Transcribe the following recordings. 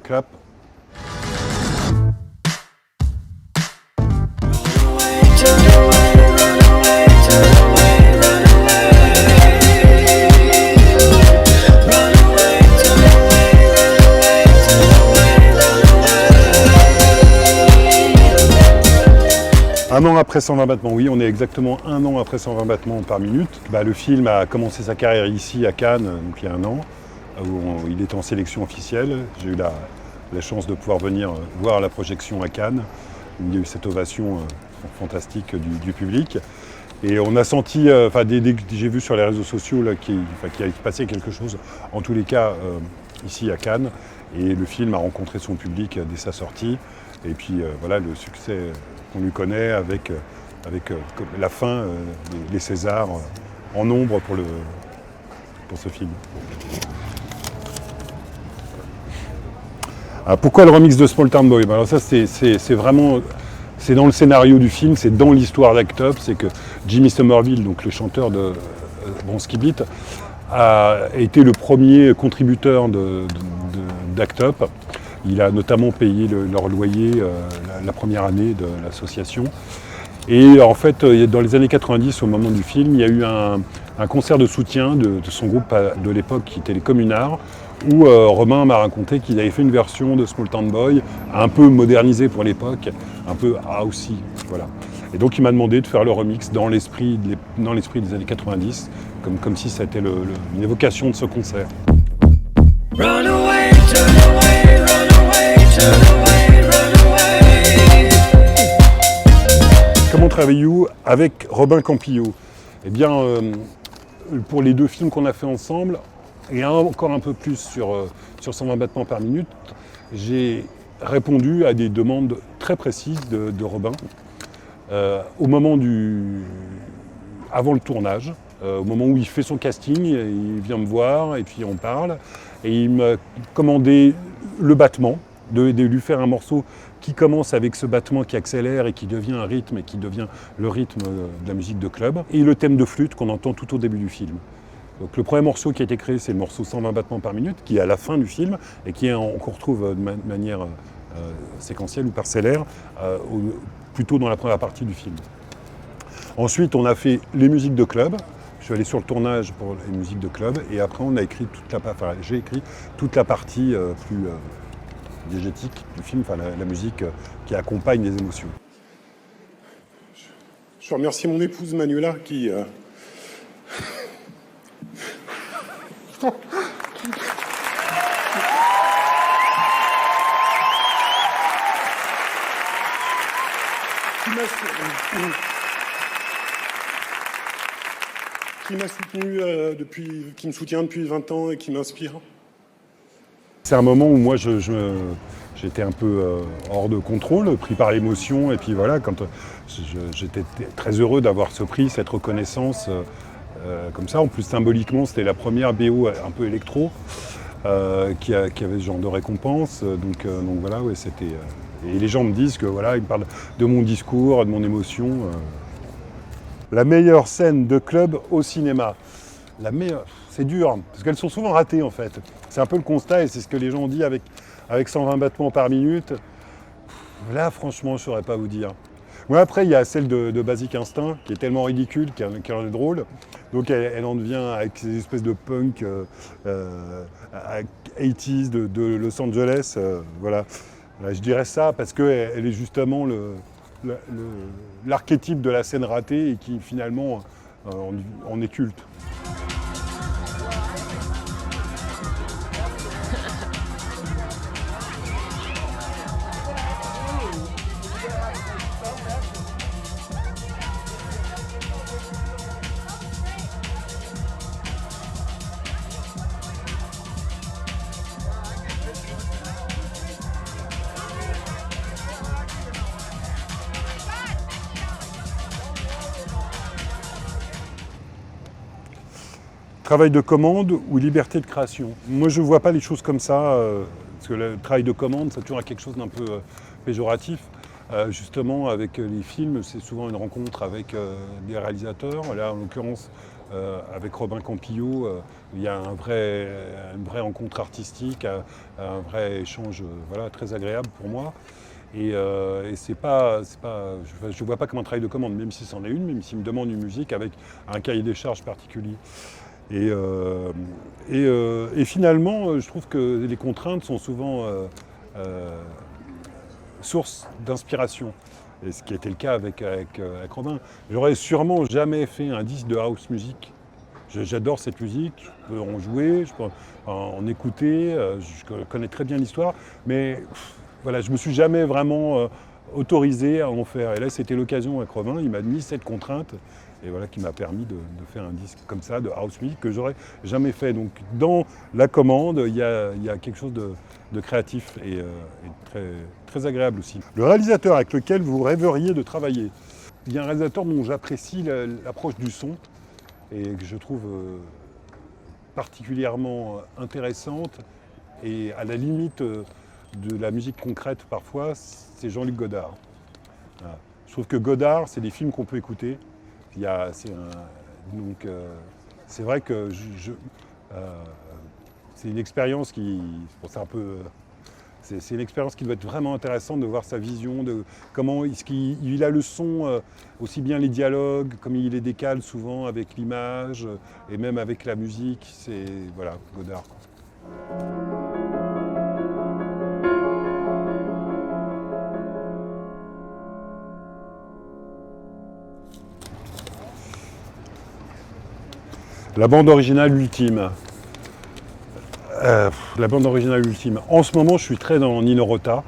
Clap. Un an après 120 battements, oui, on est exactement un an après 120 battements par minute. Le film a commencé sa carrière ici à Cannes, donc il y a un an, où il était en sélection officielle. J'ai eu la chance de pouvoir venir voir la projection à Cannes. Il y a eu cette ovation fantastique du public. Et on a senti, dès que j'ai vu sur les réseaux sociaux qu'il allait se passer quelque chose, en tous les cas ici à Cannes. Et le film a rencontré son public dès sa sortie. Et puis voilà le succès qu'on lui connaît avec la fin, les Césars en nombre pour ce film. Alors pourquoi le remix de Small Town Boy? Alors ça c'est vraiment, c'est dans le scénario du film, c'est dans l'histoire d'Act Up, c'est que Jimmy Somerville, donc le chanteur de Bronski Beat, a été le premier contributeur d'Act Up. Il a notamment payé leur loyer la première année de l'association. Et en fait, dans les années 90, au moment du film, il y a eu un concert de soutien de son groupe de l'époque, qui était les Communards, où Romain m'a raconté qu'il avait fait une version de Small Town Boy, un peu modernisée pour l'époque, un peu housey, voilà. Et donc il m'a demandé de faire le remix dans l'esprit des années 90, comme si c'était une évocation de ce concert. Run away, turn away, run away, turn away, run away. Comment travaillez-vous avec Robin Campillo? Eh bien, pour les deux films qu'on a fait ensemble, et encore un peu plus sur 120 battements par minute, j'ai répondu à des demandes très précises de Robin au moment avant le tournage. Au moment où il fait son casting, il vient me voir et puis on parle. Et il m'a commandé le battement, de lui faire un morceau qui commence avec ce battement qui accélère et qui devient un rythme et qui devient le rythme de la musique de club. Et le thème de flûte qu'on entend tout au début du film. Donc le premier morceau qui a été créé, c'est le morceau 120 battements par minute, qui est à la fin du film et qu'on retrouve de manière séquentielle ou parcellaire, plutôt dans la première partie du film. Ensuite, on a fait les musiques de club. Je suis allé sur le tournage pour les musiques de club et après j'ai écrit toute la partie plus diégétique du film, la musique qui accompagne les émotions. Je remercie mon épouse Manuela qui m'a soutenu qui me soutient depuis 20 ans et qui m'inspire. C'est un moment où moi j'étais un peu hors de contrôle, pris par l'émotion, et puis voilà, quand j'étais très heureux d'avoir ce prix, cette reconnaissance comme ça. En plus symboliquement, c'était la première BO un peu électro qui avait ce genre de récompense. Donc voilà, ouais, c'était. Et les gens me disent que voilà, ils me parlent de mon discours, de mon émotion. La meilleure scène de club au cinéma. La meilleure, c'est dur, parce qu'elles sont souvent ratées en fait. C'est un peu le constat et c'est ce que les gens ont dit avec 120 battements par minute. Là, franchement, je ne saurais pas vous dire. Moi, après, il y a celle de Basic Instinct, qui est tellement ridicule, qui est drôle. Donc elle en devient avec ces espèces de punk 80s de Los Angeles. Voilà. Là, je dirais ça parce qu'elle est justement l'archétype de la scène ratée et qui finalement en est culte. Travail de commande ou liberté de création? Moi, je ne vois pas les choses comme ça, parce que le travail de commande, ça a toujours quelque chose d'un peu péjoratif. Justement, avec les films, c'est souvent une rencontre avec des réalisateurs. Là, en l'occurrence, avec Robin Campillo, il y a une vraie rencontre artistique, un vrai échange voilà, très agréable pour moi. Et je ne vois pas comme un travail de commande, même si c'en est une, même s'il me demande une musique avec un cahier des charges particulier. Et finalement, je trouve que les contraintes sont souvent source d'inspiration. Et ce qui était le cas avec Robin. J'aurais sûrement jamais fait un disque de house music. J'adore cette musique, je peux en jouer, je peux en écouter, je connais très bien l'histoire, mais voilà, je ne me suis jamais vraiment autorisé à en faire. Et là, c'était l'occasion avec Robin, il m'a mis cette contrainte, et voilà, qui m'a permis de faire un disque comme ça, de house music, que j'aurais jamais fait. Donc dans la commande, il y a quelque chose de créatif et très, très agréable aussi. Le réalisateur avec lequel vous rêveriez de travailler, il y a un réalisateur dont j'apprécie l'approche du son, et que je trouve particulièrement intéressante et à la limite de la musique concrète parfois, c'est Jean-Luc Godard. Voilà. Je trouve que Godard, c'est des films qu'on peut écouter. C'est vrai que c'est une expérience qui, c'est une expérience qui doit être vraiment intéressante de voir sa vision, de comment il a le son, aussi bien les dialogues, comme il les décale souvent avec l'image et même avec la musique. C'est voilà, Godard. La bande originale ultime. La bande originale ultime. En ce moment, je suis très dans Nino Rota,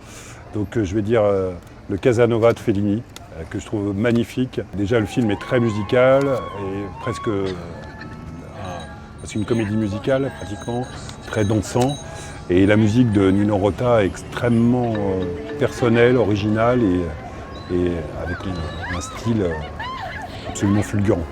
donc je vais dire le Casanova de Fellini, que je trouve magnifique. Déjà, le film est très musical et presque c'est une comédie musicale pratiquement, très dansant. Et la musique de Nino Rota est extrêmement personnelle, originale et avec un style absolument fulgurant.